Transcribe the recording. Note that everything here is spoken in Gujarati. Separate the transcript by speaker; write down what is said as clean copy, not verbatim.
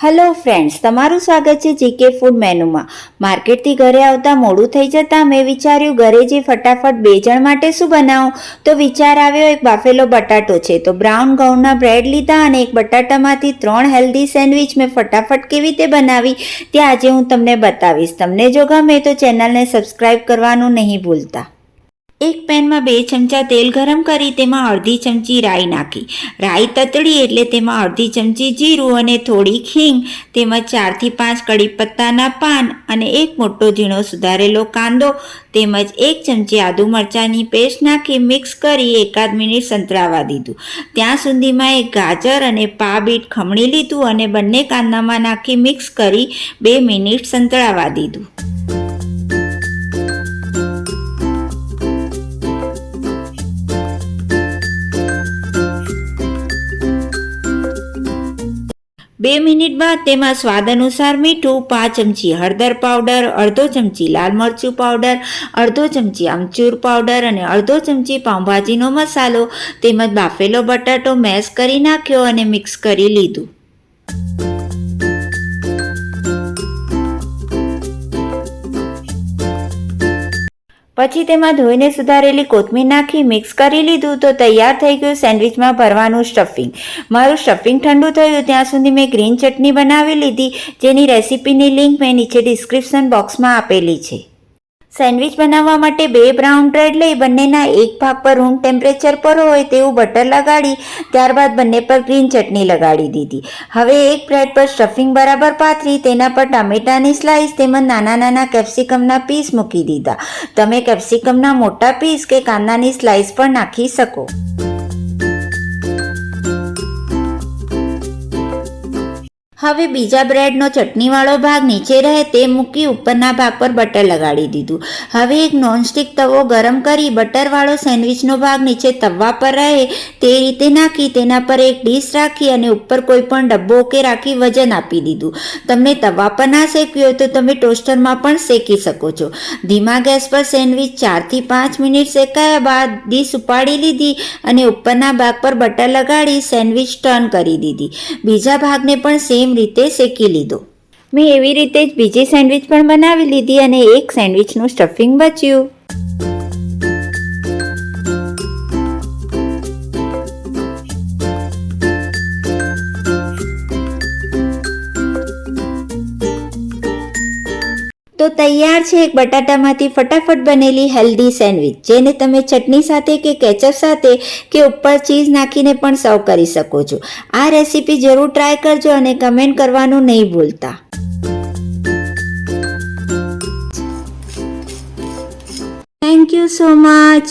Speaker 1: હેલો ફ્રેન્ડ્સ, તમારું સ્વાગત છે જીકે ફૂડ મેનુમાં। માર્કેટથી ઘરે આવતા મોડું થઈ જતાં મેં વિચાર્યું ઘરે જે ફટાફટ 2 જણ માટે શું બનાવું, તો વિચાર આવ્યો એક બાફેલો બટાટો છે તો બ્રાઉન ઘઉંના બ્રેડ લીધા અને એક બટાટામાંથી 3 હેલ્ધી સેન્ડવિચ મેં ફટાફટ કેવી રીતે બનાવી તે આજે હું તમને બતાવીશ। તમને જો ગમે તો ચેનલને સબસ્ક્રાઈબ કરવાનું નહીં ભૂલતા। એક પેનમાં 2 ચમચા તેલ ગરમ કરી તેમાં અડધી ચમચી રાઈ નાખી। રાઈ તતડી એટલે તેમાં અડધી ચમચી જીરું અને થોડીક હિંગ, તેમજ 4 થી 5 કડી પત્તાના પાન અને એક મોટો ઝીણો સુધારેલો કાંદો તેમજ 1 ચમચી આદુ મરચાંની પેસ્ટ નાખી મિક્સ કરી એકાદ મિનિટ સંતળાવા દીધું। ત્યાં સુધીમાં એક ગાજર અને પા બીટ ખમણી લીધું અને બંને કાંદામાં નાખી મિક્સ કરી 2 મિનિટ સંતળાવા દીધું। 2 મિનિટ બાદ તેમાં સ્વાદ અનુસાર મીઠું, 5 ચમચી હળદર પાવડર, અડધો ચમચી લાલ મરચું પાવડર, અડધો ચમચી આમચૂર પાવડર અને અડધો ચમચી પાઉંભાજીનો મસાલો તેમજ બાફેલો બટાટો મેશ કરી નાખ્યો અને મિક્સ કરી લીધું। પછી તેમાં ધોઈને સુધારેલી કોથમીર નાખી મિક્સ કરી લીધું તો તૈયાર થઈ ગયું સેન્ડવિચમાં ભરવાનું સ્ટફિંગ। મારું સ્ટફિંગ ઠંડુ થયું ત્યાં સુધી મેં ગ્રીન ચટણી બનાવી લીધી, જેની રેસીપીની લિંક મેં નીચે ડિસ્ક્રિપ્શન બોક્સમાં આપેલી છે। સેન્ડવિચ બનાવવા માટે 2 બ્રાઉન બ્રેડ લઈ બંનેના એક ભાગ પર રૂમ ટેમ્પરેચર પર હોય તેવું બટર લગાડી ત્યારબાદ બંને પર ગ્રીન ચટણી લગાડી દીધી। હવે એક બ્રેડ પર સ્ટફિંગ બરાબર પાથરી તેના પર ટામેટાની સ્લાઇસ તેમજ નાના નાના કેપ્સિકમના પીસ મૂકી દીધા। તમે કેપ્સિકમના મોટા પીસ કે કાંદાની સ્લાઇસ પણ નાખી શકો। હવે બીજા બ્રેડનો ચટણીવાળો ભાગ નીચે રહે તે મૂકી ઉપરના ભાગ પર બટર લગાડી દીધું। હવે એક નોનસ્ટિક તવો ગરમ કરી બટરવાળો સેન્ડવિચનો ભાગ નીચે તવા પર રહે તે રીતે નાખી તેના પર એક ડીશ રાખી અને ઉપર કોઈ પણ ડબ્બો કે રાખી વજન આપી દીધું। તમને તવા પર ના શેકવી હોય તો તમે ટોસ્ટરમાં પણ શેકી શકો છો। ધીમા ગેસ પર સેન્ડવિચ 4 થી 5 મિનિટ શેકાયા બાદ ડીશ ઉપાડી લીધી અને ઉપરના ભાગ પર બટર લગાડી સેન્ડવિચ ટર્ન કરી દીધી। બીજા ભાગને પણ સેમ રીતે શેકી લીધો। મેં એવી રીતે જ બીજી સેન્ડવિચ પણ બનાવી લીધી અને એક સેન્ડવિચનું સ્ટફિંગ બચ્યું। તો તૈયાર છે એક બટાટામાંથી ફટાફટ બનેલી હેલ્ધી સેન્ડવિચ, જેને તમે ચટણી સાથે કે કેચઅપ સાથે કે ઉપર ચીઝ નાખીને પણ સર્વ કરી શકો છો। આ રેસીપી જરૂર ટ્રાય કરજો અને કમેન્ટ કરવાનું નહીં ભૂલતા। Thank you so much.